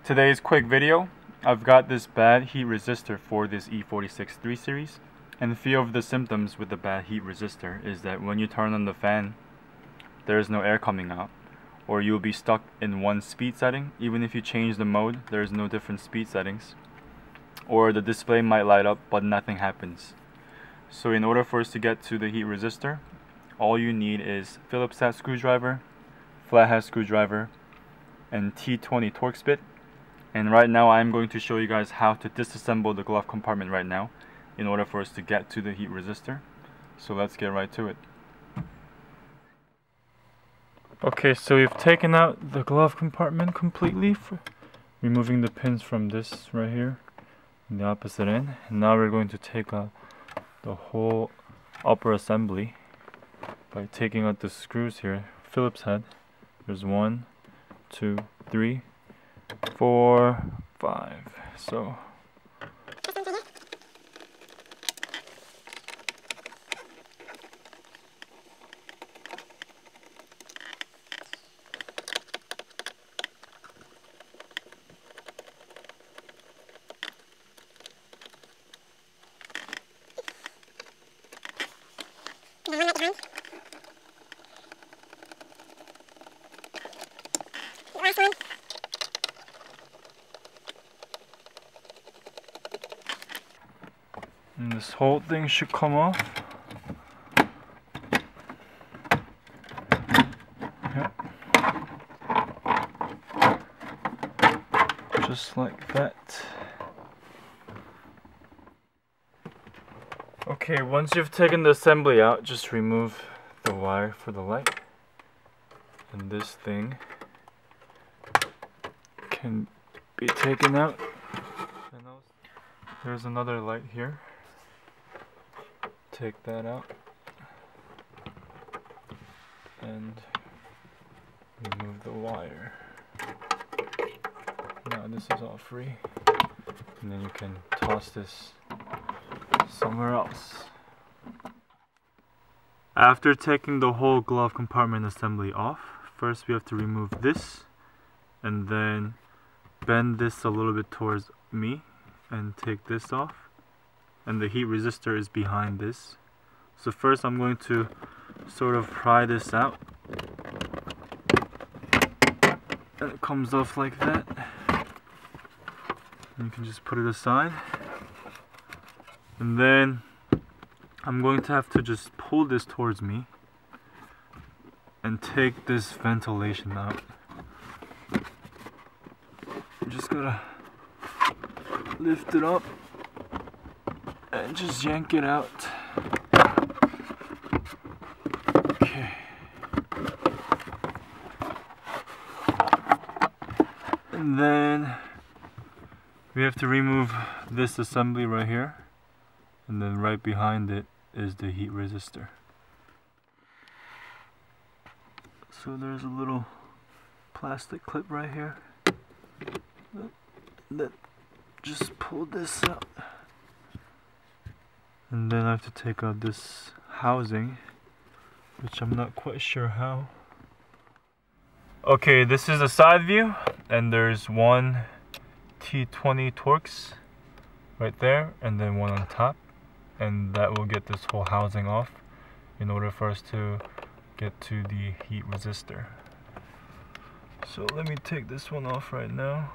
Today's quick video, I've got this bad heat resistor for this E46 3 Series, and a few of the symptoms with the bad heat resistor is that when you turn on the fan, there is no air coming out, or you'll be stuck in one speed setting. Even if you change the mode, there is no different speed settings, or the display might light up but nothing happens. So in order for us to get to the heat resistor, all you need is Phillips head screwdriver, flathead screwdriver, and T20 Torx bit. And right now I'm going to show you guys how to disassemble the glove compartment right now in order for us to get to the heat resistor. So let's get right to it. Okay, so we've taken out the glove compartment completely, removing the pins from this right here in the opposite end. And now we're going to take out the whole upper assembly by taking out the screws here. Phillips head. There's 1, 2, 3, 4, 5. So and this whole thing should come off. Yep. Just like that. Okay, once you've taken the assembly out, just remove the wire for the light. And this thing can be taken out. And also, there's another light here. Take that out and remove the wire. Now this is all free, and then you can toss this somewhere else. After taking the whole glove compartment assembly off, first we have to remove this and then bend this a little bit towards me and take this off. And the heat resistor is behind this. So first I'm going to sort of pry this out, and it comes off like that. And you can just put it aside, and then I'm going to have to just pull this towards me and take this ventilation out. I'm just gonna lift it up and just yank it out. Okay. And then we have to remove this assembly right here, and then right behind it is the heat resistor. So there's a little plastic clip right here that just pull this out. And then I have to take out this housing, which I'm not quite sure how. Okay, this is the side view, and there's one T20 Torx right there, and then one on top, and that will get this whole housing off in order for us to get to the heat resistor. So let me take this one off right now.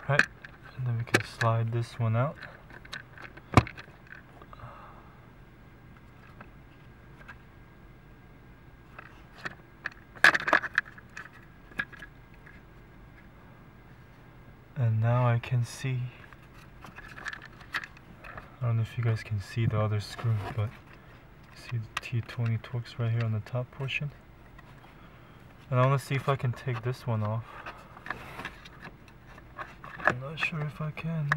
Right, and then we can slide this one out. And now I can see, I don't know if you guys can see the other screw, but See the T20 Torx right here on the top portion. And I want to see if I can take this one off. I'm not sure if I can.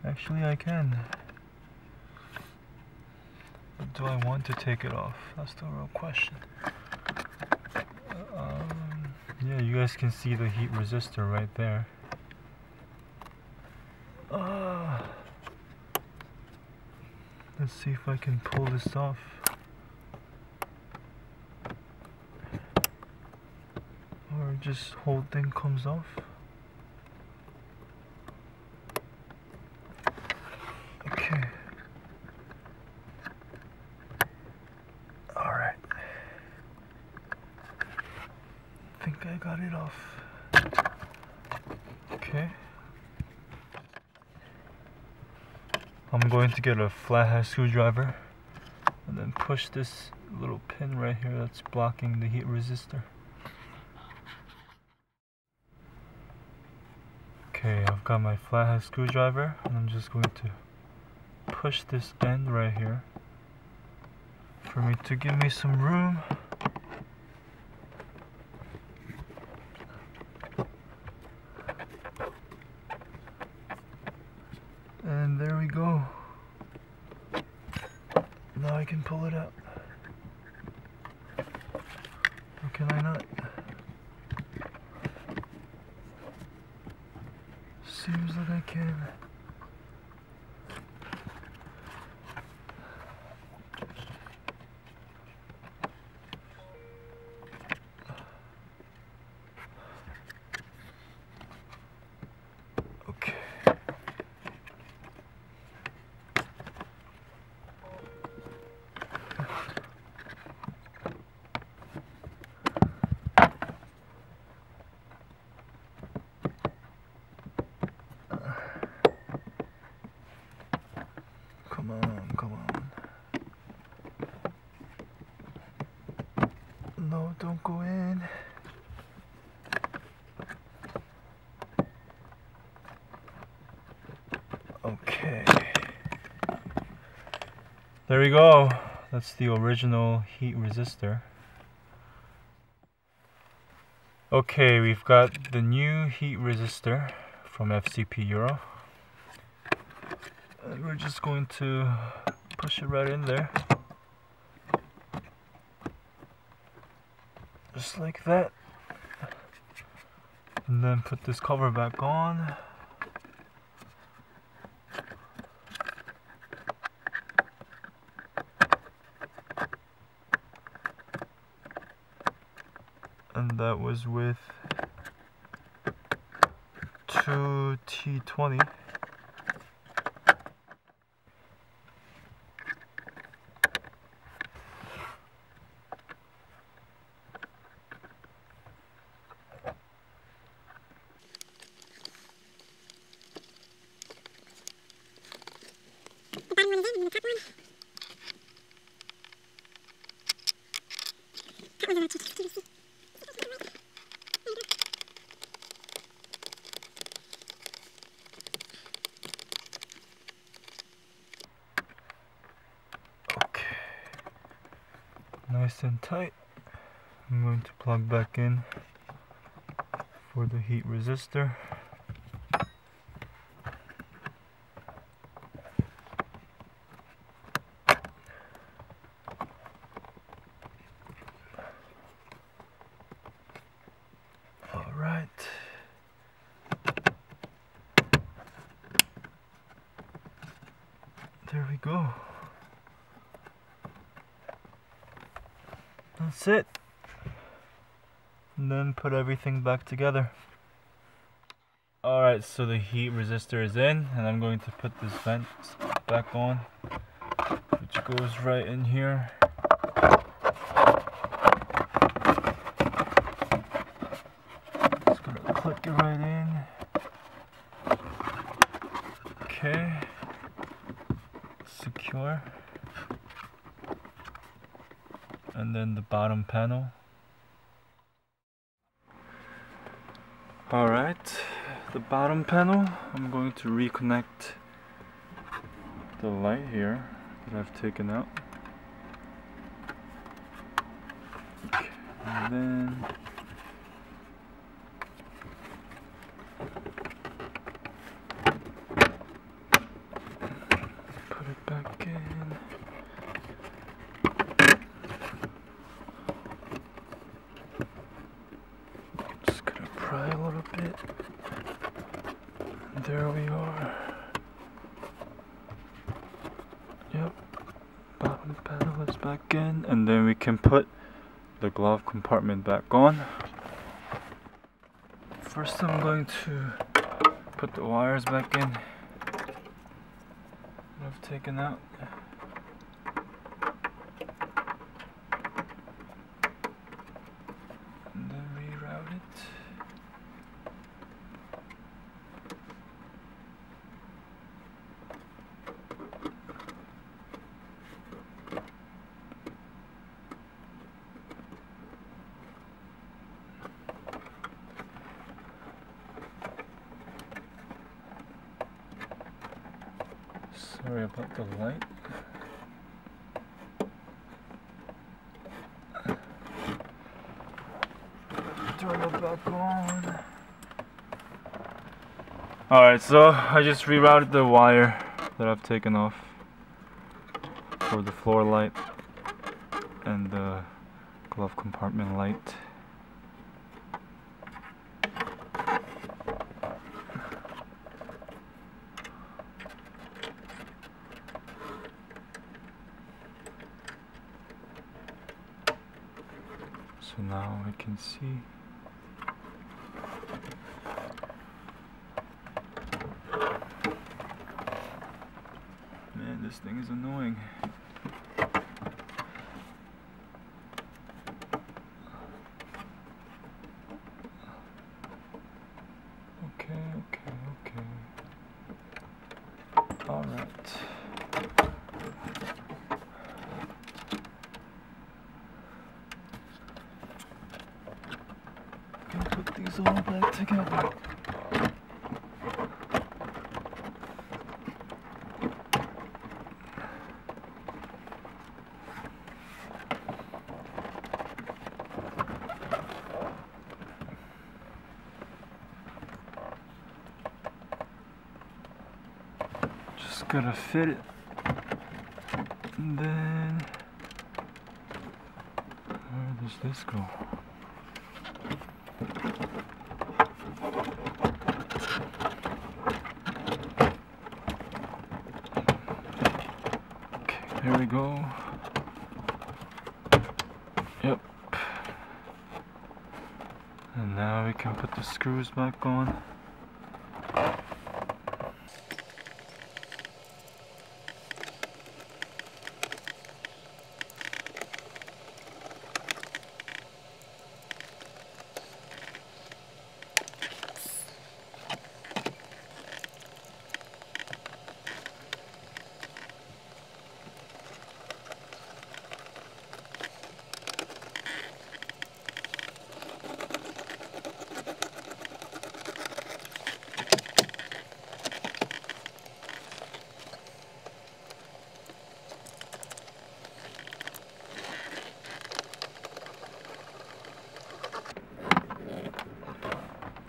Actually, I can. But do I want to take it off? That's the real question. Yeah, you guys can see the heat resistor right there. Let's see if I can pull this off. Or just whole thing comes off. Okay. Alright. I think I got it off. Okay. I'm going to get a flathead screwdriver and then push this little pin right here that's blocking the heat resistor. Okay, I've got my flathead screwdriver and I'm just going to push this end right here for me to give me some room. And there we go. Now I can pull it out. Or can I not? Seems like I can. Okay. Come on, come on. No, don't go in. Okay. There we go. That's the original heat resistor. Okay, we've got the new heat resistor from FCP Euro. And we're just going to push it right in there. Just like that. And then put this cover back on. And that was with 2 T20. Nice and tight. I'm going to plug back in for the heat resistor. All right. There we go. That's it. And then put everything back together. Alright, so the heat resistor is in, and I'm going to put this vent back on, which goes right in here. Just gonna click it right in. Okay. Secure. And then the bottom panel. Alright, the bottom panel, I'm going to reconnect the light here that I've taken out. Okay, and then put it back in. Just gonna pry a little bit. And there we are. Yep, bottom panel is back in, and then we can put the glove compartment back on. First I'm going to put the wires back in that I've taken out. And then reroute it. Sorry about the light. Turn it back on. Alright, so I just rerouted the wire that I've taken off for the floor light and the glove compartment light. So now I can see. Man, this thing is annoying. Okay. All right. Put these all back together. Just gotta fit it. And then where does this go? Here we go. Yep. And now we can put the screws back on.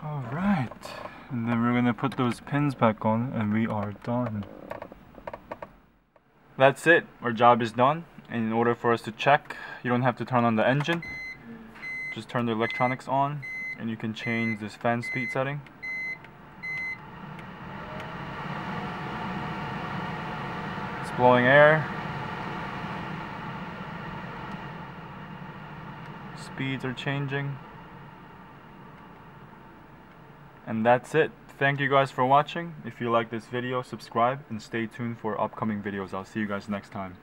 Alright, and then we're gonna put those pins back on and we are done. That's it, our job is done. And in order for us to check, you don't have to turn on the engine. Just turn the electronics on and you can change this fan speed setting. It's blowing air. Speeds are changing. And that's it. Thank you guys for watching. If you like this video, subscribe and stay tuned for upcoming videos. I'll see you guys next time.